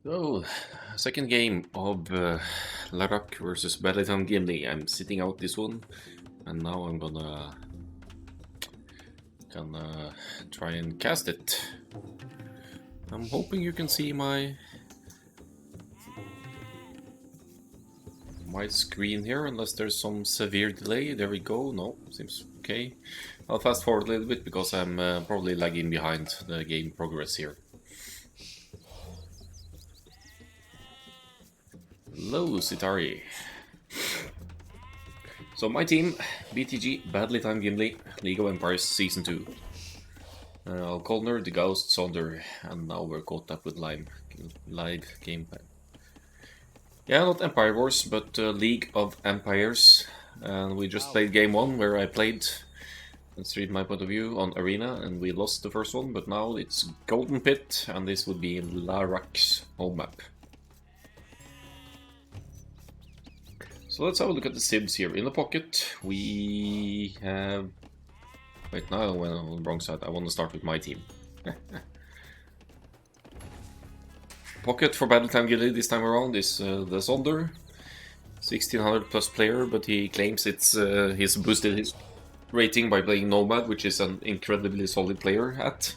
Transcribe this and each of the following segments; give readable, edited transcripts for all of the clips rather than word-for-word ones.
So, second game of LaRac versus Badlytimedgimli. I'm sitting out this one, and now I'm gonna try and cast it. I'm hoping you can see my screen here, unless there's some severe delay. There we go. No, seems okay. I'll fast forward a little bit because I'm probably lagging behind the game progress here. Hello, Sitari. So my team, BTG, Badlytimedgimli, League of Empires Season 2. Akkal-AOE, the Ghost, Sonder, and now we're caught up with live gameplay. Yeah, not Empire Wars, but League of Empires. And we just played game 1, where I played, and streamed my point of view, on Arena, and we lost the first one, but now it's Golden Pit, and this would be LaRac's home map. So let's have a look at the Sibs here. In the pocket, we have... Wait, now I went on the wrong side. I want to start with my team. Pocket for Badlytimedgimli this time around is the Sonder. 1600 plus player, but he claims he's boosted his rating by playing Nomad, which is an incredibly solid player at.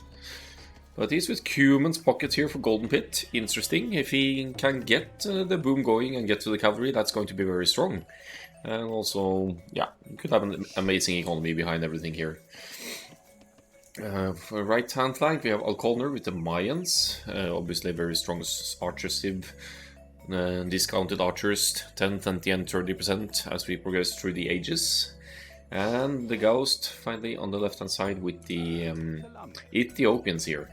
But he's with Cuman's pocket here for Golden Pit. Interesting. If he can get the boom going and get to the cavalry, that's going to be very strong. And also, yeah, could have an amazing economy behind everything here. For right-hand flank, we have Akkal-AOE with the Mayans. Obviously a very strong archer civ. Discounted archers, 10, 20 and 30% as we progress through the ages. And the Ghost, finally, on the left-hand side with the Ethiopians here.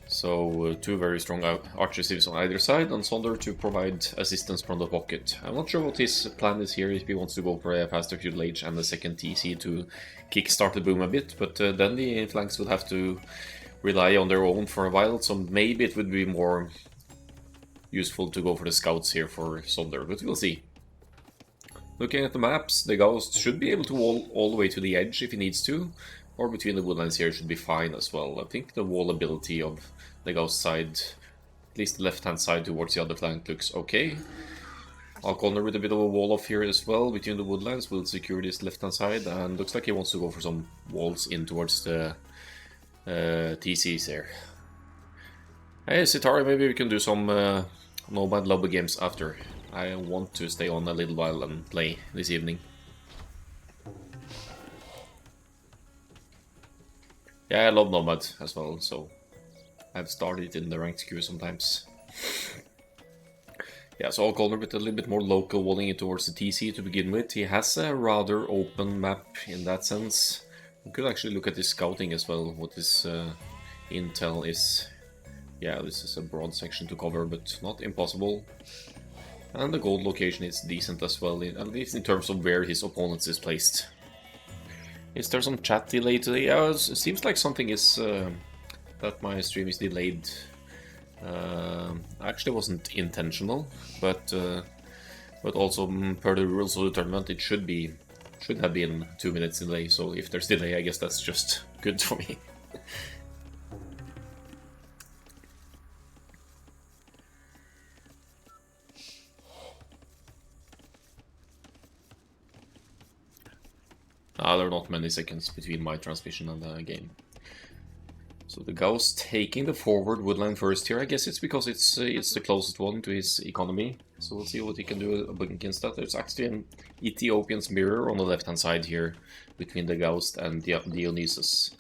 So, two very strong archer civs on either side, and Sonder to provide assistance from the pocket. I'm not sure what his plan is here, if he wants to go for a faster feudal age and the second TC to kickstart the boom a bit, but then the flanks would have to rely on their own for a while, so maybe it would be more useful to go for the scouts here for Sonder, but we'll see. Looking at the maps, the Ghost should be able to wall all the way to the edge if he needs to, or between the woodlands here should be fine as well. I think the wall ability of the Ghost side, at least the left-hand side towards the other flank, looks okay. Akkal-AOE with a bit of a wall off here as well between the woodlands will secure this left-hand side, and looks like he wants to go for some walls in towards the TCs here. Hey Sitari, maybe we can do some Nomad lobby games after. I want to stay on a little while and play this evening. Yeah, I love Nomad as well, so I've started in the ranked queue sometimes. Yeah, so Akkal-AOE with a little bit more local walling in towards the TC to begin with. He has a rather open map in that sense. We could actually look at his scouting as well, what his intel is. Yeah, this is a broad section to cover, but not impossible. And the gold location is decent as well, at least in terms of where his opponent is placed. Is there some chat delay today? Yeah, it seems like something is... that my stream is delayed. Actually wasn't intentional, but also per the rules of the tournament it should have been 2 minutes delay, so if there's delay I guess that's just good for me. There are not many seconds between my transmission and the game. So the Ghost taking the forward woodland first here. I guess it's because it's the closest one to his economy. So we'll see what he can do against that. There's actually an Ethiopian's mirror on the left-hand side here between the Ghost and Dionysus.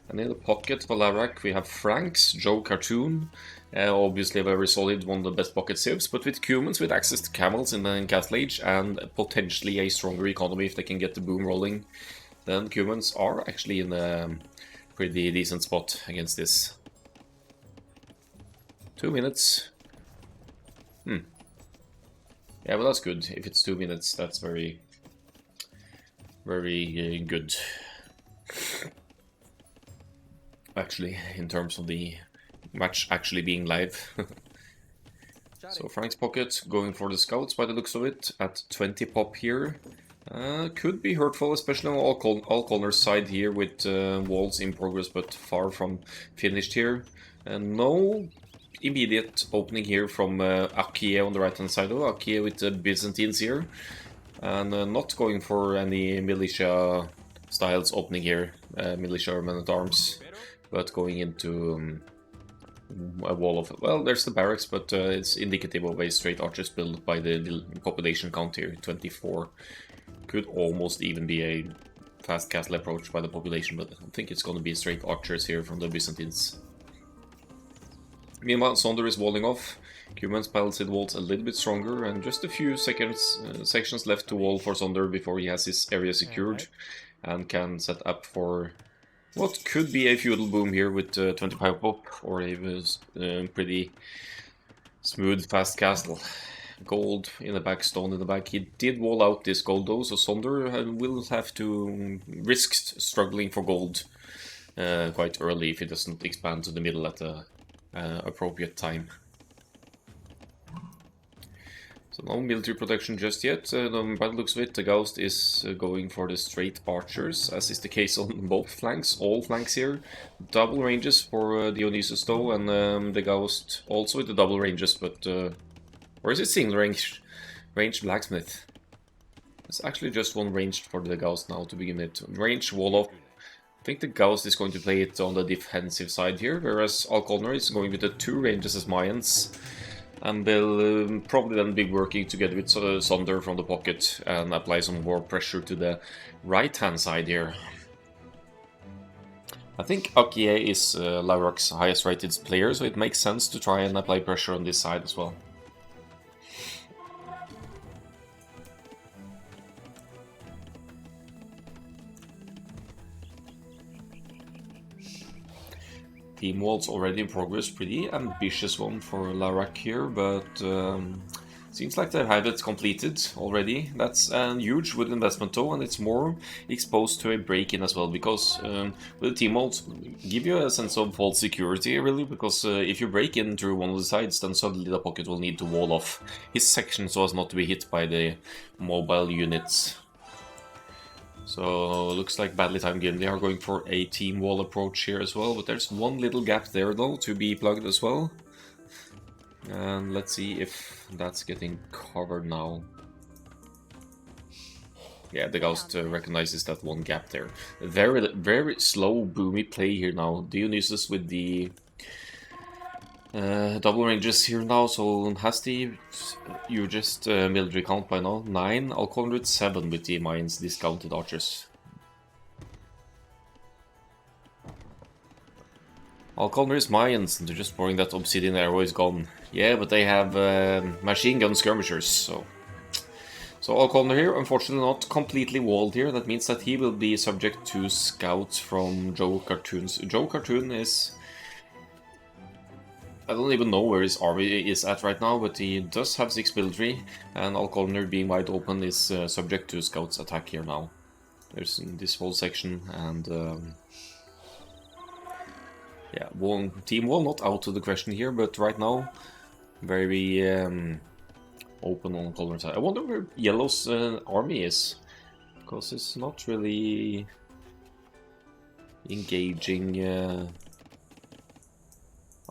And in the pocket for LaRac we have Franks, Joe Cartoon. Obviously a very solid, one of the best pocket civs, but with Cumans with access to camels in the Castle Age and potentially a stronger economy if they can get the boom rolling. Then Cumans are actually in a pretty decent spot against this. 2 minutes. Yeah, well that's good. If it's 2 minutes, that's very, very good. Actually, in terms of the match actually being live. So Frank's pocket going for the scouts by the looks of it at 20 pop here. Could be hurtful, especially on Akkal-AOE's side here with walls in progress but far from finished here. And no immediate opening here from Akkal-AOE on the right hand side. Akkal-AOE with the Byzantines here. And not going for any militia styles opening here, militia or men-at-arms, but going into a wall of... Well, there's the barracks, but it's indicative of a straight archers build by the population count here, 24. Could almost even be a fast castle approach by the population, but I think it's going to be straight archers here from the Byzantines. Meanwhile, Sonder is walling off. Cuban's Palisade walls a little bit stronger, and just a few sections left to wall for Sonder before he has his area secured and can set up for what could be a feudal boom here with 25 pop, or a pretty smooth fast castle. Gold in the back, stone in the back. He did wall out this gold though, so Sonder will have to risk struggling for gold quite early if he doesn't expand to the middle at the appropriate time. So no military protection just yet. By the looks of it, the Ghost is going for the straight archers, as is the case on both flanks, all flanks here. Double ranges for Dionysus though, and the Ghost also with the double ranges, but... or is it single ranged blacksmith? It's actually just one ranged for the Ghost now to begin with. Range wall off. I think the Ghost is going to play it on the defensive side here, whereas Akkal-AOE is going with the 2 ranges as Mayans. And they'll probably then be working together with Sonder from the pocket and apply some more pressure to the right-hand side here. I think Akkal-AOE is LaRac's highest rated player, so it makes sense to try and apply pressure on this side as well. Team walls already in progress, pretty ambitious one for LaRac here, but seems like they have it completed already. That's a huge wood investment though, and it's more exposed to a break-in as well, because with the team walls give you a sense of false security really, because if you break in through one of the sides, then suddenly the pocket will need to wall off his section so as not to be hit by the mobile units. So looks like Badlytimedgimli are going for a team wall approach here as well, but there's one little gap there though to be plugged as well. And let's see if that's getting covered now. Yeah, the Ghost recognizes that one gap there. Very slow boomy play here now. Dionysus with the double ranges here now, so has the you just military count by now 9, Akkal-AOE with 7 with the Mayans discounted archers. Akkal-AOE is Mayans, and they're just boring that obsidian arrow is gone. Yeah, but they have machine gun skirmishers, so Akkal-AOE here, unfortunately not completely walled here. That means that he will be subject to scouts from Joe Cartoons. Joe Cartoon is... I don't even know where his army is at right now, but he does have 6 military, and Akkal-AOE being wide open is subject to scouts attack here now. There's this whole section, and yeah, team wall not out of the question here, but right now very open on Akkal-AOE side. I wonder where Yellow's army is, because it's not really engaging.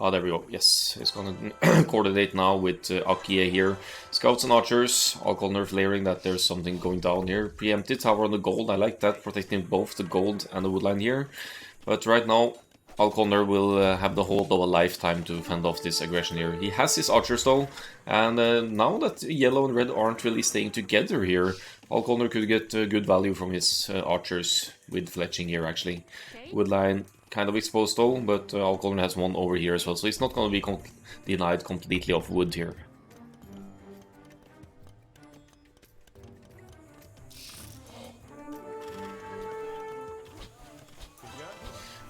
Oh, there we go. Yes, it's gonna coordinate now with Akkal-AOE here. Scouts and archers. Akkal-AOE flaring that there's something going down here. Preempted tower on the gold. I like that, protecting both the gold and the woodline here. But right now, Akkal-AOE will have the hold of a lifetime to fend off this aggression here. He has his archers though, and now that yellow and red aren't really staying together here, Akkal-AOE could get good value from his archers with fletching here actually. Woodline kind of exposed though, but Akkal-AOE has one over here as well, so he's not going to be denied completely of wood here.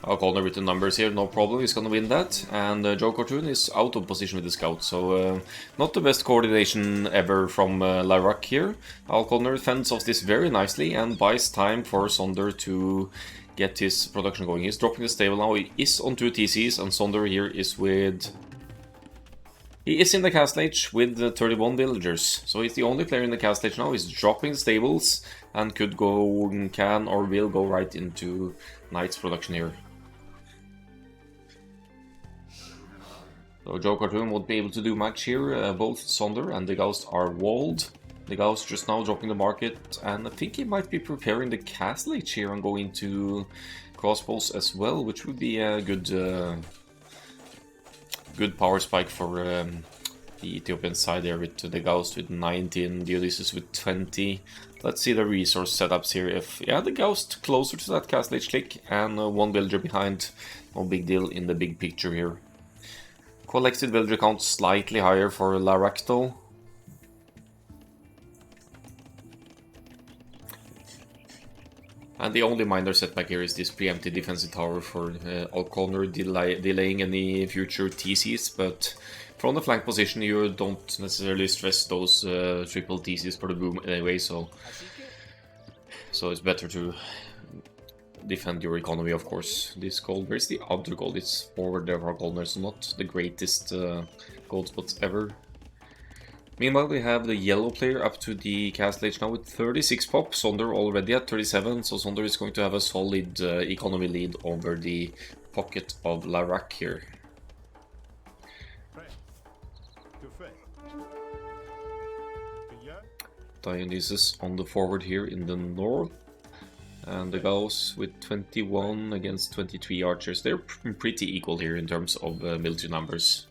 Akkal-AOE with the numbers here, no problem, he's gonna win that. And Joe Cartoon is out of position with the scout, so not the best coordination ever from LaRac here. Akkal-AOE fends off this very nicely and buys time for Sonder to get his production going. He's dropping the stable now, he is on 2 TCs, and Sonder here is with... He is in the Castle Age with the 31 villagers, so he's the only player in the Castle Age now. He's dropping the stables and could go, can or will go right into Knight's production here. So Joe Cartoon won't be able to do much here. Both Sonder and the Ghost are walled. The Ghost just now dropping the market, and I think he might be preparing the Castle Age here and going to crossbows as well, which would be a good good power spike for the Ethiopian side there, with the Ghost with 19, the Odysseus with 20. Let's see the resource setups here. If the Ghost closer to that Castle Age click and one villager behind, no big deal in the big picture here. Collected villager count slightly higher for LaRac though. And the only minor setback here is this preempted defensive tower for Akkal-AOE delaying any future TCs, but from the flank position you don't necessarily stress those triple TCs for the boom anyway, so it's better to defend your economy, of course. This gold, where's the other gold? It's forward there for Akkal-AOE, so not the greatest gold spots ever. Meanwhile, we have the yellow player up to the Castle Age now with 36 pop. Sonder already at 37, so Sonder is going to have a solid economy lead over the pocket of LaRac here. Dionysus on the forward here in the north. And the Gauss with 21 against 23 archers. They're pretty equal here in terms of military numbers.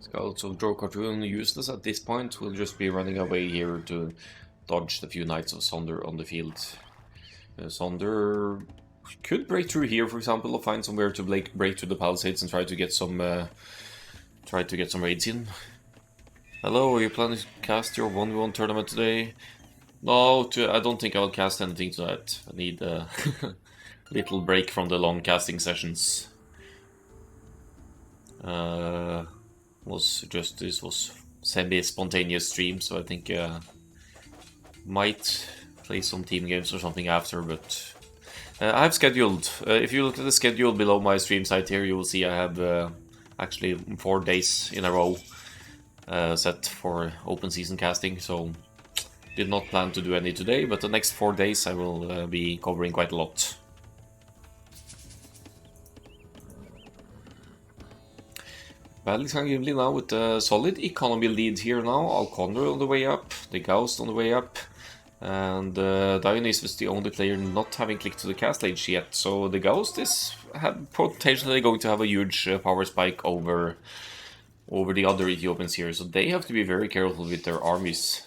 Scouts of Joe Cartoon useless at this point. We'll just be running away here to dodge the few knights of Sonder on the field. Sonder could break through here, for example, or find somewhere to break through the palisades and try to get some raids in. Hello, are you planning to cast your 1v1 tournament today? No, I don't think I will cast anything tonight. I need a little break from the long casting sessions. This was semi-spontaneous stream, so I think might play some team games or something after, but I've scheduled, if you look at the schedule below my stream site here, you will see I have actually 4 days in a row set for open season casting, so did not plan to do any today, but the next 4 days I will be covering quite a lot. Badlytimedgimli now with a solid economy lead here now. Akkal-AOE on the way up, the Ghost on the way up, and Dionysus the only player not having clicked to the Castle Age yet. So the Ghost is potentially going to have a huge power spike over the other Ethiopians here. So they have to be very careful with their armies.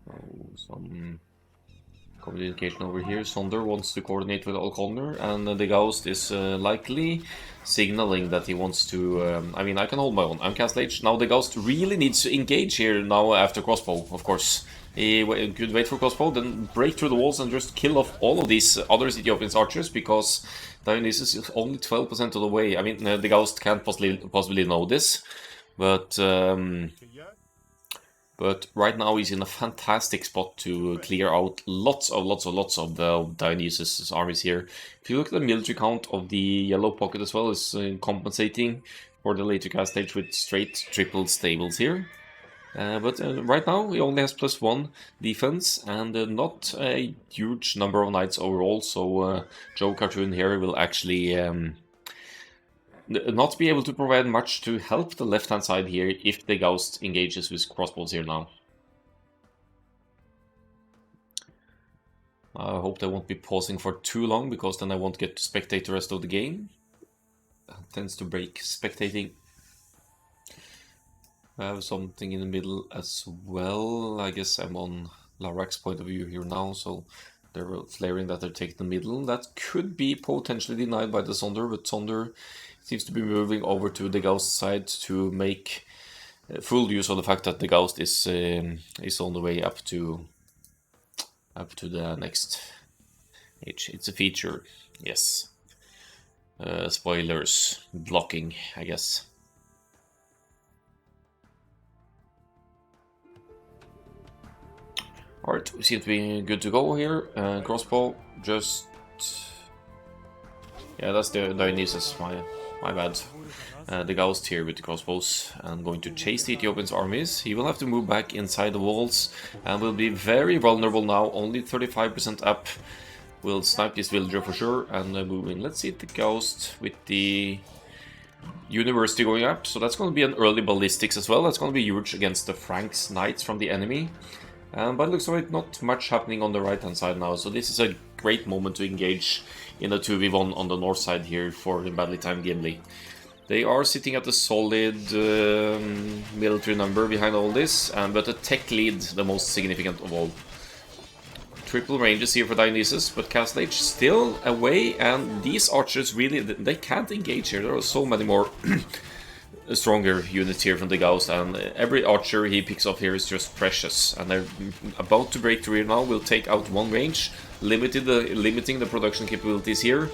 Oh, some communication over here. Sonder wants to coordinate with Akkal-AOE, and the Ghost is likely signaling that he wants to... I mean, I can hold my own. I'm Castle Age. Now the Ghost really needs to engage here now after crossbow, of course. He could wait for crossbow, then break through the walls and just kill off all of these other Ethiopian archers, because Dionysus is only 12% of the way. I mean, the Ghost can't possibly know this, but right now he's in a fantastic spot to clear out lots of the Dionysus' armies here. If you look at the military count of the yellow pocket as well, is compensating for the later cast stage with straight triple stables here. But right now he only has +1 defense and not a huge number of knights overall, so Joe Cartoon here will actually not be able to provide much to help the left-hand side here if the Ghost engages with crossbows here now. I hope they won't be pausing for too long, because then I won't get to spectate the rest of the game. It tends to break spectating. I have something in the middle as well. I guess I'm on LaRac's point of view here now, so they're flaring that they're taking the middle. That could be potentially denied by the Sonder, but Sonder seems to be moving over to the Ghost side to make full use of the fact that the Ghost is on the way up to the next age. It's a feature, yes. Spoilers, blocking, I guess. Alright, we seem to be good to go here. Crossbow, just... Yeah, that's the Dionysus, my bad. The Ghost here with the crossbows and going to chase the Ethiopians' armies. He will have to move back inside the walls and will be very vulnerable now, only 35% up. We'll snipe this villager for sure and move in. Let's see the Ghost with the University going up, so that's going to be an early ballistics as well. That's going to be huge against the Franks Knights from the enemy. But it looks like not much happening on the right hand side now, so this is a great moment to engage in a 2v1 on the north side here for the Badlytimegimli. They are sitting at a solid military number behind all this, but the tech lead the most significant of all. Triple ranges here for Dionysus, but Castle Age still away, and these archers really, they can't engage here. There are so many more stronger units here from the Gauss, and every archer he picks up here is just precious. And they're about to break through here now, will take out one range, limiting the production capabilities here,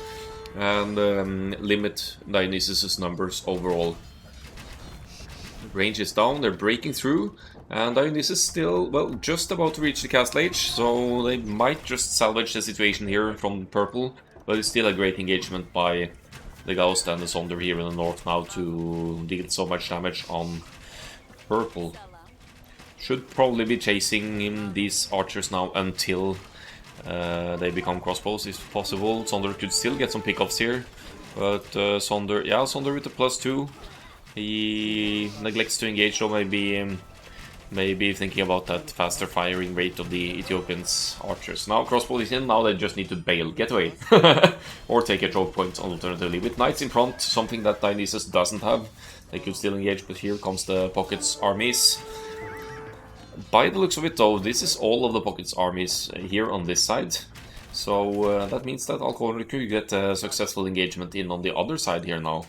and limit Dionysus' numbers overall. Range is down, they're breaking through, and Dionysus still, well, just about to reach the Castle Age, so they might just salvage the situation here from purple, but it's still a great engagement by the Ghost and the Sonder here in the north now to deal so much damage on purple. Should probably be chasing these archers now until they become crossbows if possible. Sonder could still get some pickups here, but Sonder with the +2. He neglects to engage, so maybe thinking about that faster firing rate of the Ethiopians' archers. Now crossbow is in, now they just need to bail, get away. Or take a choke point alternatively. With knights in front, something that Dionysus doesn't have. They could still engage, but here comes the Pocket's armies. By the looks of it though, this is all of the Pocket's armies here on this side. So that means that Akkal-AOE could get a successful engagement in on the other side here now.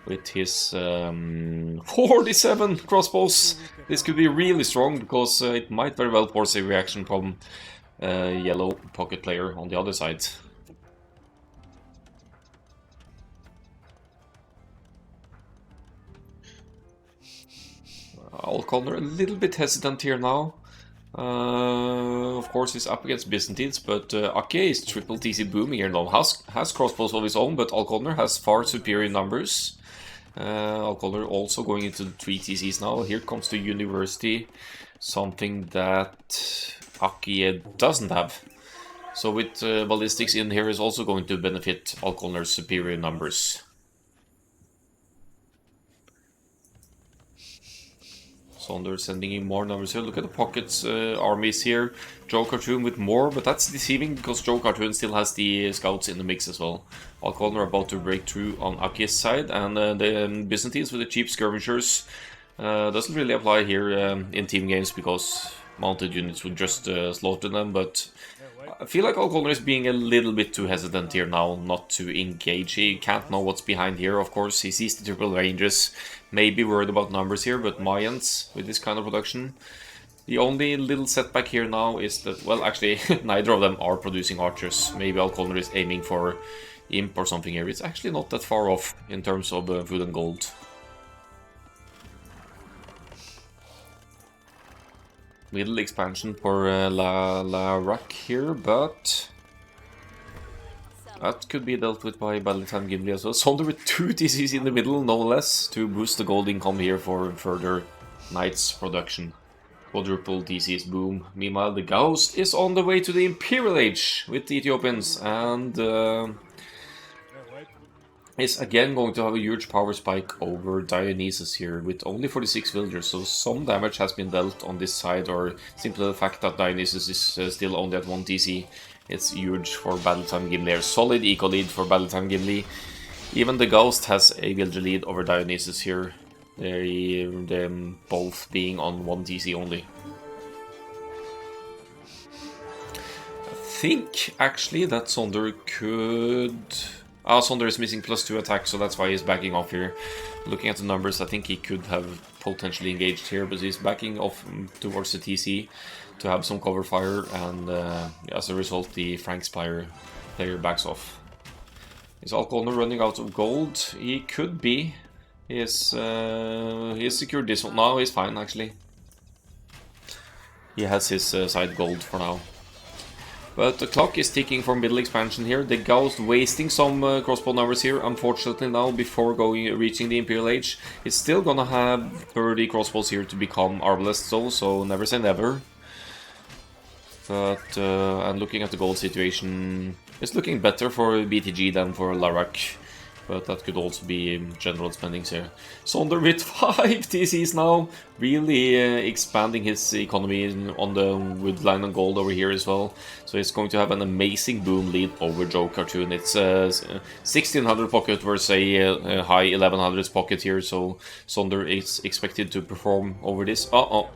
With his 47 crossbows. This could be really strong, because it might very well force a reaction from yellow pocket player on the other side. Akkal-AOE a little bit hesitant here now. Of course he's up against Byzantines, but Ake is triple TC booming here now. Has crossbows of his own, but Akkal-AOE has far superior numbers. Akkal-AOE also going into the 3 TCs now. Here comes the University, something that Ake doesn't have. So with ballistics in here is also going to benefit Akkal-AOE's superior numbers. Sonder sending in more numbers here. Look at the Pocket's armies here. Joe Cartoon with more, but that's deceiving because Joe Cartoon still has the scouts in the mix as well. Akkal-AOE are about to break through on Ake's side, and the Byzantines with the cheap skirmishers doesn't really apply here in team games because mounted units would just slaughter them, but I feel like Akkal-AOE is being a little bit too hesitant here now not to engage. He can't know what's behind here, of course. He sees the triple ranges, maybe worried about numbers here, but Mayans with this kind of production. The only little setback here now is that, well, actually, neither of them are producing archers. Maybe Akkal-AOE is aiming for imp or something here. It's actually not that far off in terms of food and gold. Middle expansion for LaRac here, but that could be dealt with by Badlytimegimli as well. Sonder with 2 TCs in the middle, no less, to boost the gold income here for further Knights production. Quadruple TCs, boom. Meanwhile, the Gauss is on the way to the Imperial Age with the Ethiopians, and is again going to have a huge power spike over Dionysus here with only 46 villagers, so some damage has been dealt on this side, or simply the fact that Dionysus is still only at 1 TC. It's huge for Badlytimegimli. A solid eco lead for Badlytimegimli. Even the Ghost has a villager lead over Dionysus here. Them both being on 1 TC only. I think actually that Sonder could... Sonder is missing +2 attack, so that's why he's backing off here. Looking at the numbers, I think he could have potentially engaged here, but he's backing off towards the TC to have some cover fire, and as a result the Franks player backs off. Is Akkal-AOE running out of gold? He could be. He has secured this one. No, he's fine actually. he has his side gold for now. But the clock is ticking for middle expansion here. The Ghost wasting some crossbow numbers here, unfortunately now, before reaching the Imperial Age. It's still gonna have 30 crossbows here to become Arbalists though, so never say never. But, and looking at the gold situation, it's looking better for BTG than for LaRac. But that could also be general spendings here. Sonder with 5 TCs now, really expanding his economy on the wood line and gold over here as well. So he's going to have an amazing boom lead over Joe Cartoon. It's 1600 pocket versus a high 1100s pocket here, so Sonder is expected to perform over this. Uh-oh.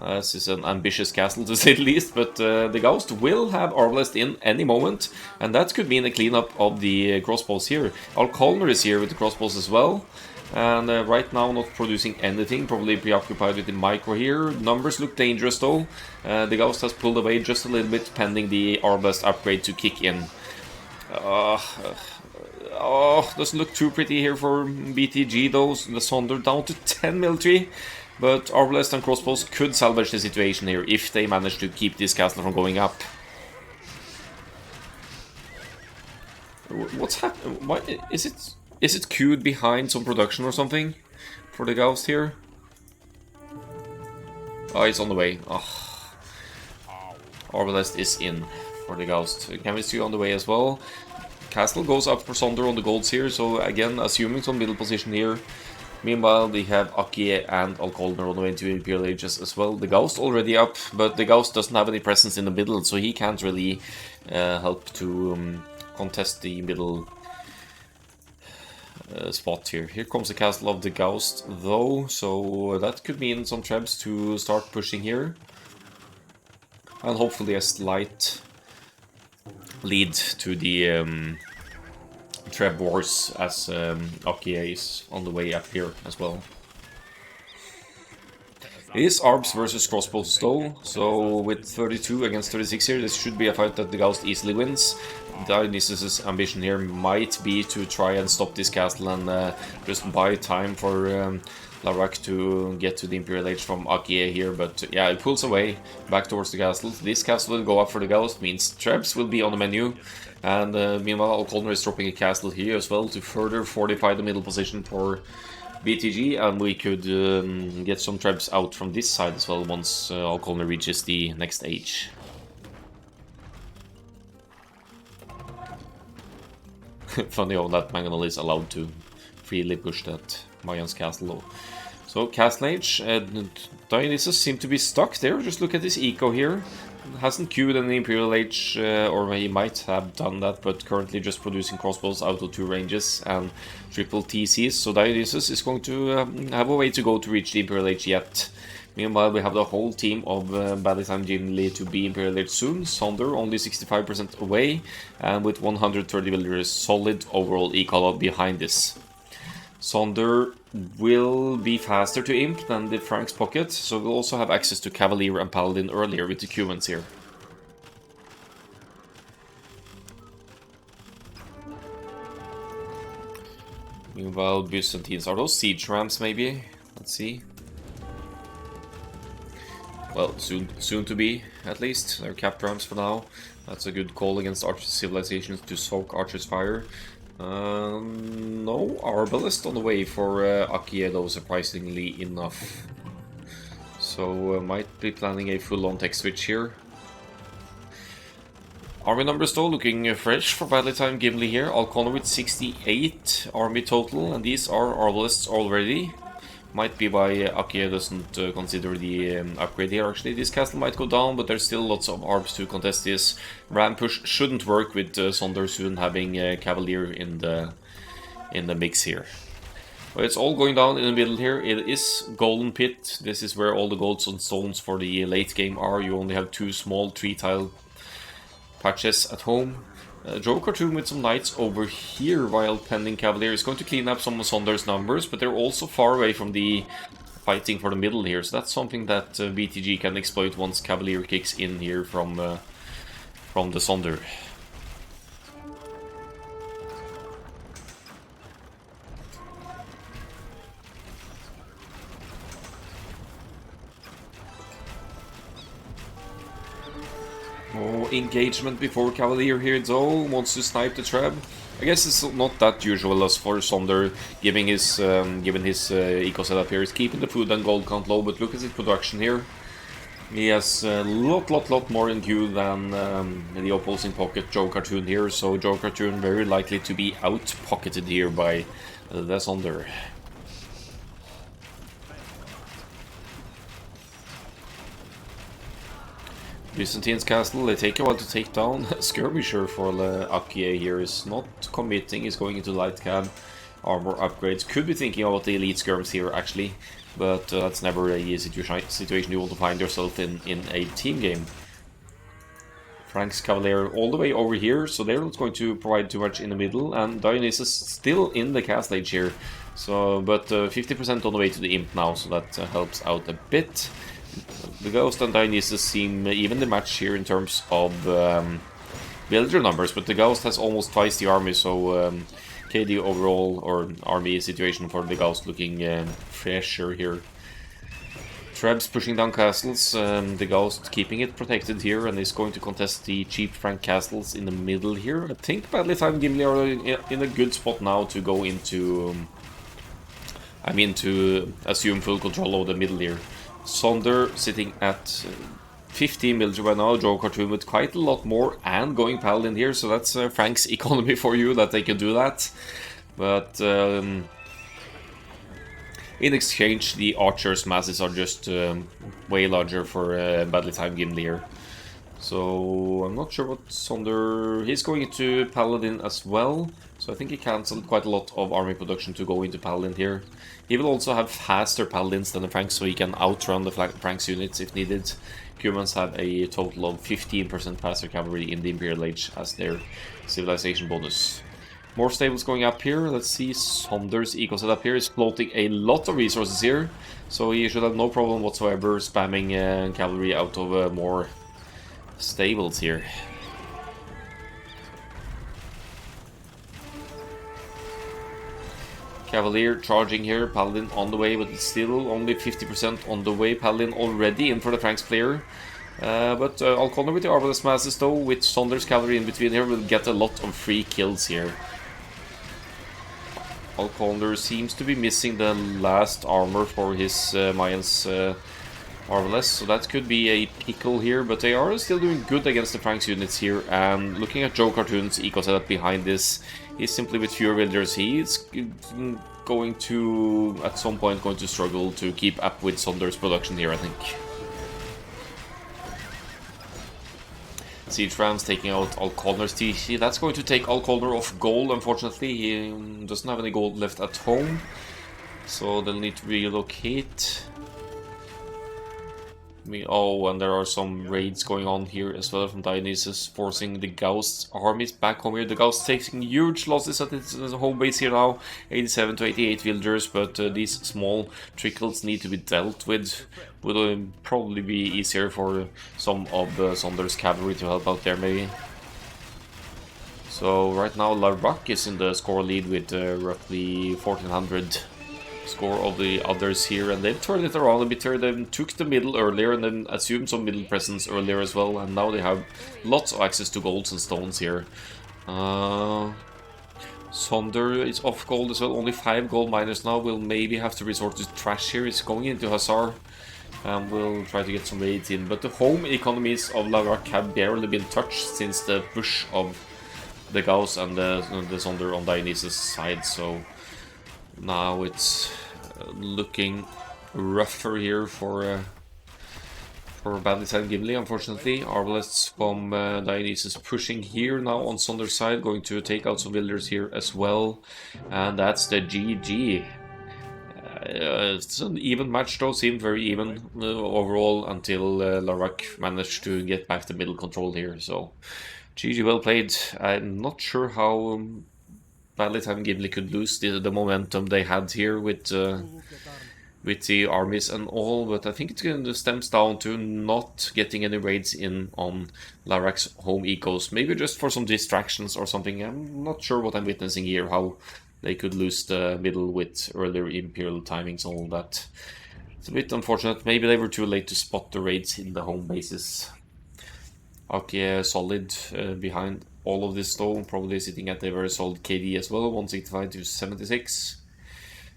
This is an ambitious castle to say the least, but the Ghost will have Arbalest in any moment, and that could mean a cleanup of the crossbows here. Akkal-AOE is here with the crossbows as well, and right now not producing anything, probably preoccupied with the micro here. Numbers look dangerous though. The Ghost has pulled away just a little bit pending the Arbalest upgrade to kick in. Doesn't look too pretty here for BTG though. The Sonder down to 10 military. But Arbalest and crossbows could salvage the situation here if they manage to keep this castle from going up. What's happening? Why is it queued behind some production or something for the Ghost here? Oh, it's on the way. Oh. Arbalest is in for the Ghost. Chemistry on the way as well. Castle goes up for Sonder on the golds here, so again assuming some middle position here. Meanwhile, we have Akkal-AOE and Akkal-AOE on the way into Imperial Ages as well. The Ghost already up, but the Ghost doesn't have any presence in the middle, so he can't really help to contest the middle spot here. Here comes the castle of the Ghost, though, so that could mean some trebs to start pushing here. And hopefully a slight lead to the Treb Wars as Akkal-AOE is on the way up here as well. It is Arbs versus crossbows though, so with 32 against 36 here, this should be a fight that the Ghost easily wins. Dionysus' ambition here might be to try and stop this castle and just buy time for LaRac to get to the Imperial Age from Akkal-AOE here, but yeah, it pulls away back towards the castle. This castle will go up for the Ghost, means Trebs will be on the menu. And meanwhile, Akkal-AOE is dropping a castle here as well to further fortify the middle position for BTG, and we could get some trebs out from this side as well once Akkal-AOE reaches the next age. Funny how that Mangonel is allowed to freely push that Mayan's castle though. So Castle Age, Dionysus seem to be stuck there. Just look at this eco here. Hasn't queued any Imperial Age, or he might have done that, but currently just producing crossbows out of 2 ranges and triple TCs. So Dionysus is going to have a way to go to reach the Imperial Age yet. Meanwhile, we have the whole team of Badlytimegimli to be Imperial Age soon. Sonder only 65% away, and with 130 villagers, solid overall eco behind this. Sonder will be faster to imp than the Frank's pocket, so we'll also have access to Cavalier and Paladin earlier with the Cumans here. Meanwhile, Byzantines, are those siege rams maybe? Let's see. Well, soon to be, at least. They're capped rams for now. That's a good call against Archer civilizations to soak Archer's fire. No Arbalest on the way for Akkal-AOE though, surprisingly enough. So might be planning a full-on tech switch here. Army numbers though looking fresh for Badlytimegimli here. Akkal-AOE with 68 army total, and these are Arbalists already. Might be why Akkal-AOE doesn't consider the upgrade here. Actually, this castle might go down, but there's still lots of arbs to contest this. Ram push shouldn't work with Sonder soon having Cavalier in the mix here. But it's all going down in the middle here. It is Golden Pit. This is where all the golds and stones for the late game are. You only have 2 small 3-tile patches at home. Joe Cartoon with some knights over here while pending Cavalier is going to clean up some of Sonder's numbers, but they're also far away from the fighting for the middle here, so that's something that BTG can exploit once Cavalier kicks in here from the Sonder. Oh, engagement before Cavalier here though, wants to snipe the Treb. I guess it's not that usual as for Sonder, given his eco setup here. He's keeping the food and gold count low, but look at his production here. He has a lot more in queue than the opposing pocket Joe Cartoon here, so Joe Cartoon very likely to be out-pocketed here by the Sonder. Byzantine's castle, they take a while to take down. Skirmisher for LaRac here is not committing, he's going into light cab. Armor upgrades, could be thinking about the elite skirms here actually, but that's never a situation you want to find yourself in a team game. Frank's Cavalier all the way over here, so they're not going to provide too much in the middle, and Dionysus still in the cast age here. So, but 50% on the way to the Imp now, so that helps out a bit. The Ghost and Dionysus seem even the match here in terms of villager numbers, but the Ghost has almost twice the army, so KD overall, or army situation for the Ghost looking fresher here. Trebs pushing down castles, the Ghost keeping it protected here, and is going to contest the cheap Frank castles in the middle here. I think Badlytimedgimli are in a good spot now to go into... to assume full control of the middle here. Sonder sitting at 15 military by now, Joe Cartoon with quite a lot more, and going Paladin here, so that's Frank's economy for you, that they can do that. But in exchange, the Archer's masses are just way larger for Badlytimegimli here. So I'm not sure what Sonder... He's going into Paladin as well, so I think he cancelled quite a lot of army production to go into Paladin here. He will also have faster Paladins than the Franks, so he can outrun the Franks units if needed. Cumans have a total of 15% faster cavalry in the Imperial Age as their civilization bonus. More stables going up here. Let's see, Sonder's eco setup here is floating a lot of resources here, so he should have no problem whatsoever spamming cavalry out of more stables here. Cavalier charging here, Paladin on the way, but it's still only 50% on the way. Paladin already in for the Franks player. But Alconder with the Arbalest masses though, with Sonder's cavalry in between here, will get a lot of free kills here. Alconder seems to be missing the last armor for his Mayans Arbalest, so that could be a pickle here, but they are still doing good against the Franks units here. And looking at Joe Cartoon's eco setup behind this, he's simply with fewer villagers. He's going to, at some point, going to struggle to keep up with Sonder's production here, I think. Siege Rams taking out Alconder's TC. That's going to take Alconder off gold, unfortunately. He doesn't have any gold left at home, so they'll need to relocate. Oh, and there are some raids going on here as well from Dionysus, forcing the Gauss armies back home here. The Gauss taking huge losses at its home base here now, 87 to 88 villagers, but these small trickles need to be dealt with. Would probably be easier for some of Sonder's cavalry to help out there, maybe. So right now LaRac is in the score lead with roughly 1400 score of the others here, and they've turned it around a bit here. They took the middle earlier and then assumed some middle presence earlier as well, and now they have lots of access to golds and stones here. Sonder is off gold as well, only 5 gold miners now. Will maybe have to resort to trash here. He's going into Hussar, and we'll try to get some raids in, but the home economies of LaRac have barely been touched since the push of the Gauss and the Sonder on Dionysus' side, so now it's looking rougher here for Badlytimegimli, unfortunately. Arbalests from Dionysus pushing here now on Sonder's side, going to take out some villagers here as well, and that's the GG. It's an even match though, seemed very even overall until LaRac managed to get back the middle control here, so GG, well played. I'm not sure how Badlytimegimli could lose the momentum they had here with the armies and all, but I think it stems down to not getting any raids in on LaRac's home ecos. Maybe just for some distractions or something. I'm not sure what I'm witnessing here, how they could lose the middle with earlier Imperial timings and all that. It's a bit unfortunate. Maybe they were too late to spot the raids in the home bases. Akke solid behind all of this though, probably sitting at a very solid KD as well, 165 to 76.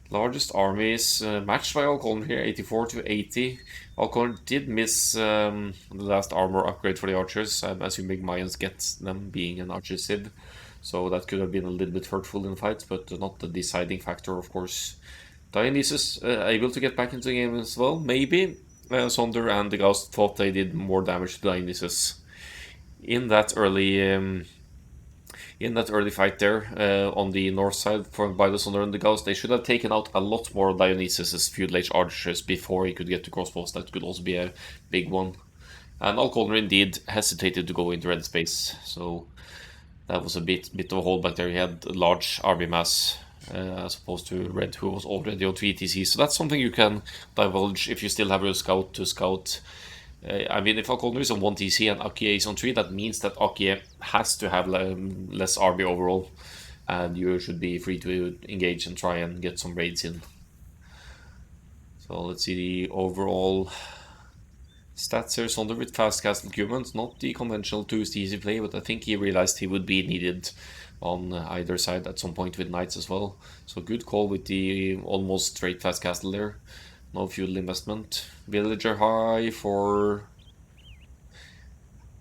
Largest armies matched by Akkal here, 84 to 80. Akkal did miss the last armor upgrade for the archers. I'm assuming Mayans get them being an archer civ, so that could have been a little bit hurtful in fights, but not the deciding factor, of course. Dionysus able to get back into the game as well, maybe. Sonder and the Ghost thought they did more damage to Dionysus in that early fight there on the north side by the Sonder and the Ghost. They should have taken out a lot more Dionysus's feudal age archers before he could get to crossbows. That could also be a big one. And Alcolner indeed hesitated to go into red space, so that was a bit of a holdback there. He had a large army mass as opposed to red, who was already on 3 TC. So that's something you can divulge if you still have your scout to scout. I mean, if Akolner is on 1 TC and Akie is on 3, that means that Akie has to have less RB overall, and you should be free to engage and try and get some raids in. So let's see the overall stats here. Sonder with fast castle cubans, not the conventional 2 TC play, but I think he realized he would be needed on either side at some point with knights as well. So good call with the almost straight fast castle there. No feudal investment. Villager high for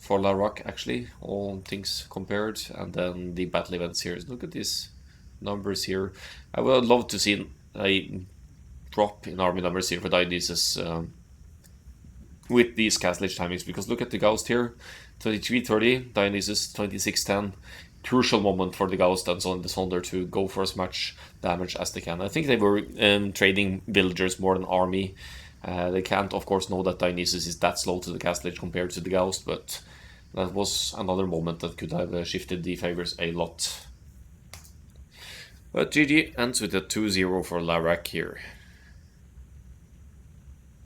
LaRac, actually, all things compared. And then the battle events here. Look at these numbers here. I would love to see a drop in army numbers here for Dionysus with these castle age timings, because look at the Ghost here, 23:30, Dionysus 26:10. Crucial moment for the Ghost and the Sonder to go for as much damage as they can. I think they were trading villagers more than army. They can't, of course, know that Dionysus is that slow to the castle age compared to the Ghost, but that was another moment that could have shifted the favors a lot. But GG ends with a 2-0 for LaRac here.